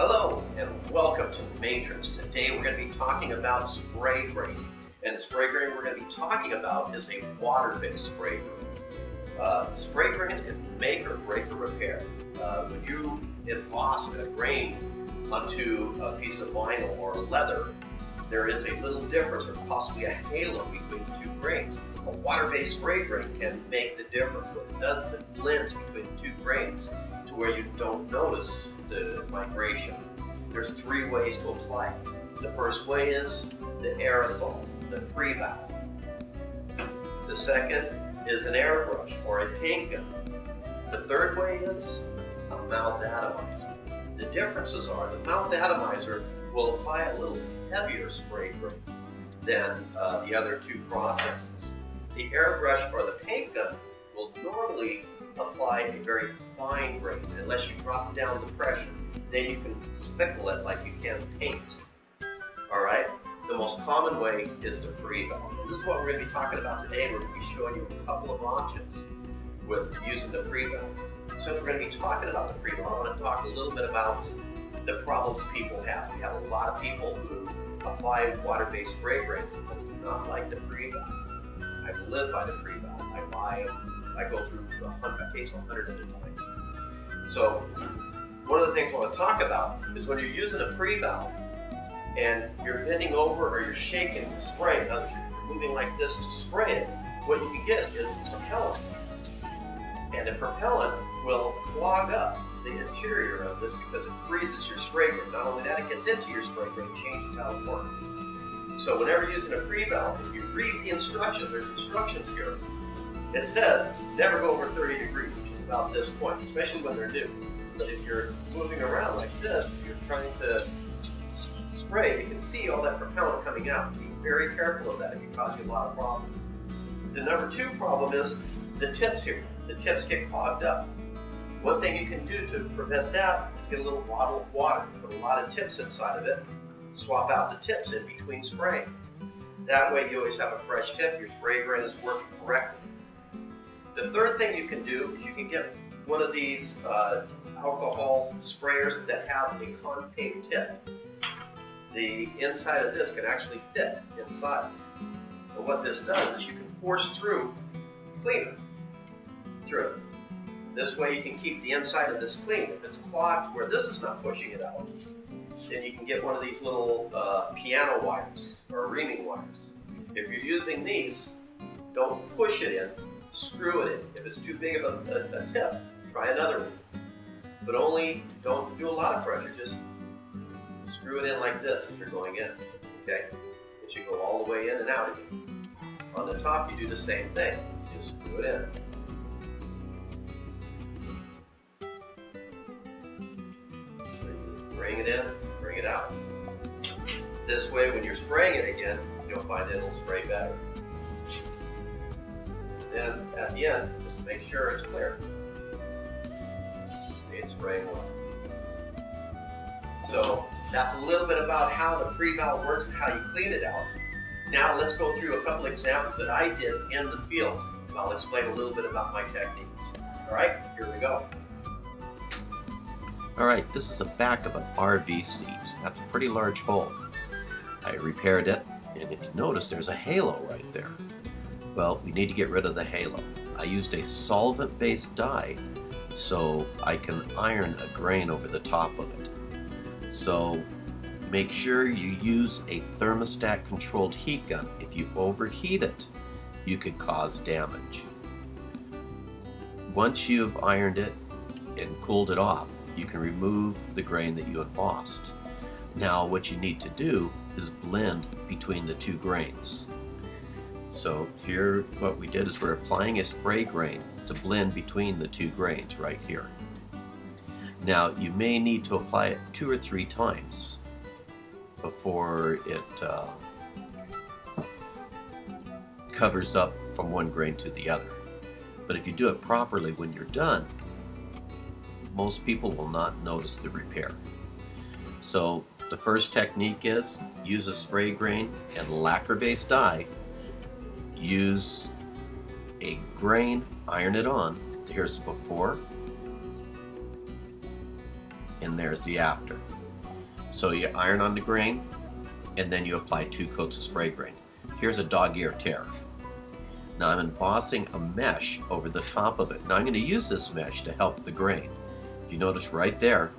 Hello and welcome to MATRI-X. Today we're going to be talking about spray grain. And the spray grain we're going to be talking about is a water-based spray grain. Spray grains can make or break a repair. When you emboss a grain onto a piece of vinyl or leather, there is a little difference or possibly a halo between the two grains. A water-based spray grain can make the difference. What it does is it blends between the two grains to where you don't notice the migration. There's three ways to apply it. The first way is the aerosol, the pre-valve. The second is an airbrush or a paint gun. The third way is a mouth atomizer. The differences are the mouth atomizer will apply a little heavier spray grain than the other two processes. The airbrush or the paint gun will normally apply a very fine grain unless you drop down the pressure. Then you can speckle it like you can paint. Alright? The most common way is the pre-valve. This is what we're going to be talking about today, and we're going to be showing you a couple of options with using the pre-valve. Since we're going to be talking about the pre-valve, I want to talk a little bit about the problems people have. We have a lot of people who apply water-based spray grains and do not like the pre-valve. I live by the pre-valve. I buy them. I go through a case of 100 at a time. So one of the things I want to talk about is when you're using a pre-valve and you're bending over or you're shaking the spray, in other words, you're moving like this to spray it, what you can get is propellant. And the propellant will clog up the interior of this because it freezes your spray grain. Not only that, it gets into your spray grain, changes how it works. So whenever you're using a pre-valve, if you read the instructions, there's instructions here. It says never go over 30 degrees, which is about this point, especially when they're new. But if you're moving around like this, if you're trying to spray, you can see all that propellant coming out. Be very careful of that. It can cause you a lot of problems. The number two problem is the tips here. The tips get clogged up. One thing you can do to prevent that is get a little bottle of water, put a lot of tips inside of it, swap out the tips in between spraying. That way you always have a fresh tip, your spray grain is working correctly. The third thing you can do is you can get one of these alcohol sprayers that have a concave tip. The inside of this can actually fit inside. And what this does is you can force through cleaner through it. This way you can keep the inside of this clean. If it's clogged where this is not pushing it out, then you can get one of these little piano wires or reaming wires. If you're using these, don't push it in, screw it in. If it's too big of a tip, try another one. But only don't do a lot of pressure, just screw it in like this if you're going in. Okay? It should go all the way in and out again. On the top, you do the same thing. Just screw it in. Bring it in, bring it out. This way, when you're spraying it again, you'll find it'll spray better. Then at the end, just make sure it's clear. See, it's spraying well. So that's a little bit about how the pre-valve works and how you clean it out. Now let's go through a couple examples that I did in the field. And I'll explain a little bit about my techniques. All right, here we go. Alright, this is the back of an RV seat. That's a pretty large hole. I repaired it, and if you notice, there's a halo right there. Well, we need to get rid of the halo. I used a solvent-based dye so I can iron a grain over the top of it. So make sure you use a thermostat-controlled heat gun. If you overheat it, you could cause damage. Once you've ironed it and cooled it off, you can remove the grain that you embossed. Now what you need to do is blend between the two grains. So here what we did is we're applying a spray grain to blend between the two grains right here. Now you may need to apply it 2 or 3 times before it covers up from one grain to the other. But if you do it properly when you're done, most people will not notice the repair. So the first technique is use a spray grain and lacquer-based dye. Use a grain, iron it on. Here's the before, and there's the after. So you iron on the grain, and then you apply 2 coats of spray grain. Here's a dog-ear tear. Now I'm embossing a mesh over the top of it. Now I'm going to use this mesh to help the grain. If you notice right there,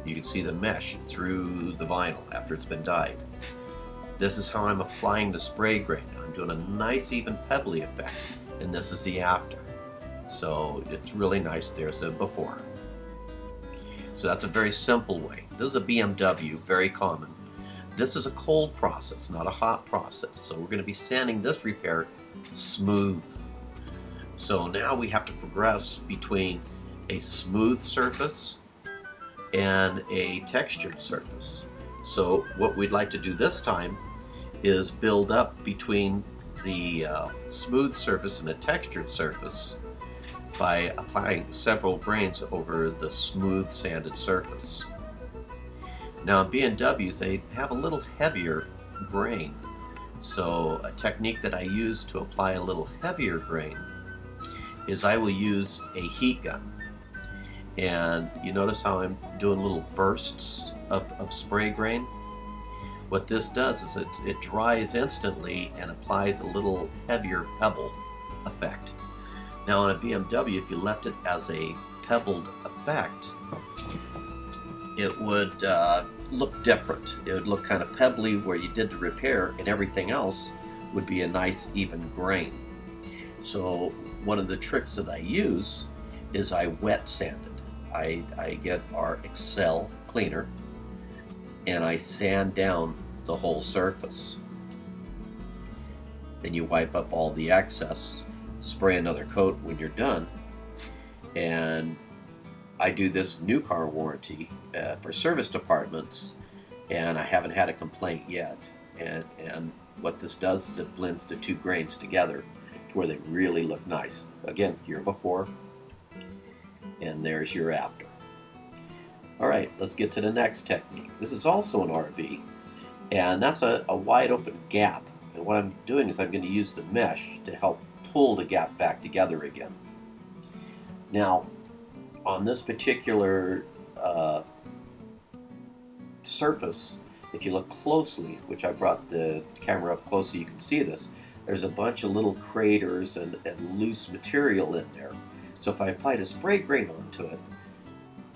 you can see the mesh through the vinyl after it's been dyed. This is how I'm applying the spray grain. I'm doing a nice even pebbly effect, and this is the after. So it's really nice. There's the before. So that's a very simple way. This is a BMW, very common. This is a cold process, not a hot process. So we're going to be sanding this repair smooth. So now we have to progress between a smooth surface and a textured surface. So what we'd like to do this time is build up between the smooth surface and the textured surface by applying several grains over the smooth sanded surface. Now in BMWs, they have a little heavier grain. So a technique that I use to apply a little heavier grain is I will use a heat gun. And you notice how I'm doing little bursts of spray grain? What this does is it dries instantly and applies a little heavier pebble effect. Now on a BMW, if you left it as a pebbled effect, it would look different. It would look kind of pebbly where you did the repair, and everything else would be a nice even grain. So one of the tricks that I use is I wet sand it. I get our Excel cleaner and I sand down the whole surface. Then you wipe up all the excess, spray another coat when you're done, and I do this new car warranty for service departments, and I haven't had a complaint yet. And what this does is it blends the 2 grains together to where they really look nice. Again, your before, and there's your after. All right, let's get to the next technique. This is also an RV, and that's a wide open gap. And what I'm doing is I'm going to use the mesh to help pull the gap back together again. Now, on this particular surface, if you look closely, which I brought the camera up close so you can see this, there's a bunch of little craters and loose material in there. So if I applied a spray grain onto it,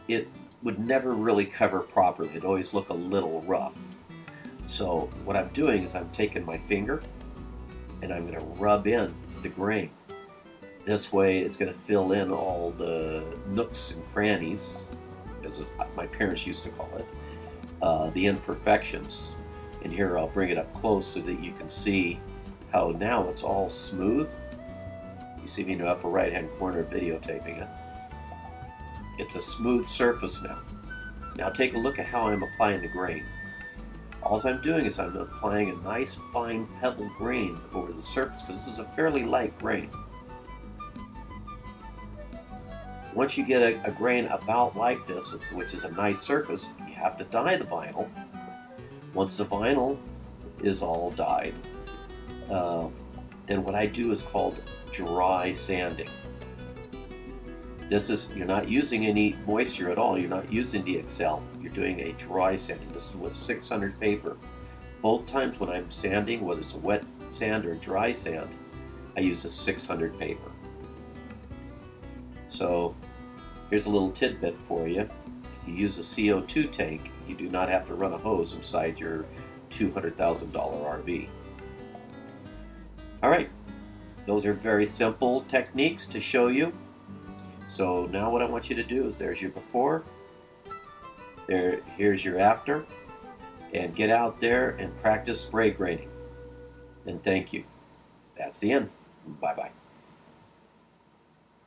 it would never really cover properly. It'd always look a little rough. So what I'm doing is I'm taking my finger and I'm going to rub in the grain. This way it's going to fill in all the nooks and crannies, as my parents used to call it, the imperfections. And here I'll bring it up close so that you can see how now it's all smooth. You see me in the upper right hand corner videotaping it. It's a smooth surface now. Now take a look at how I'm applying the grain. All I'm doing is I'm applying a nice fine pebble grain over the surface because this is a fairly light grain. Once you get a grain about like this, which is a nice surface, you have to dye the vinyl. Once the vinyl is all dyed, then what I do is called dry sanding. This is, you're not using any moisture at all. You're not using the Excel. You're doing a dry sanding. This is with 600 paper. Both times when I'm sanding, whether it's a wet sand or dry sand, I use a 600 paper. So here's a little tidbit for you. If you use a CO2 tank, you do not have to run a hose inside your $200,000 RV. All right, those are very simple techniques to show you. So now what I want you to do is there's your before, here's your after, and get out there and practice spray graining. And thank you. That's the end. Bye-bye.